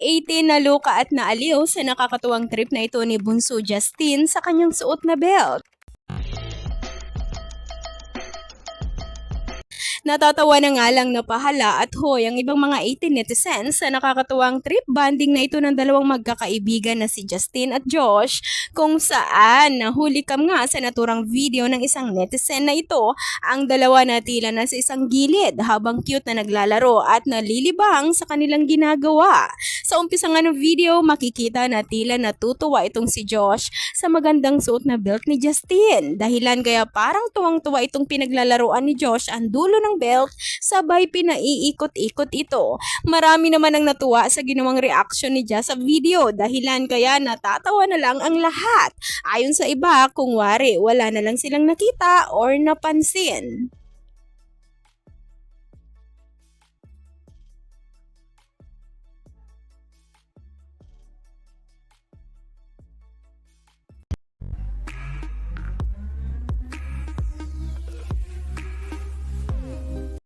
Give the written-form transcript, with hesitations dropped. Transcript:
18 na loka at naaliw sa nakakatuwang trip na ito ni Bunso Justin sa kanyang suot na belt. Natatawa na nga lang na pahala at hoy ang ibang mga 18 netizens sa nakakatuwang trip banding na ito ng dalawang magkakaibigan na si Justin at Josh, kung saan nahuli kam nga sa naturang video ng isang netizen na ito ang dalawa na tila na sa isang gilid habang cute na naglalaro at nalilibang sa kanilang ginagawa. Sa umpisa nga ng video, makikita na tila natutuwa itong si Josh sa magandang suot na belt ni Justin. Dahilan kaya parang tuwang-tuwa itong pinaglalaroan ni Josh ang dulo ng belt sabay pinaiikot-ikot ito. Marami naman ang natuwa sa ginawang reaction ni Josh sa video, dahilan kaya natatawa na lang ang lahat. Ayon sa iba, kung wari wala na lang silang nakita or napansin.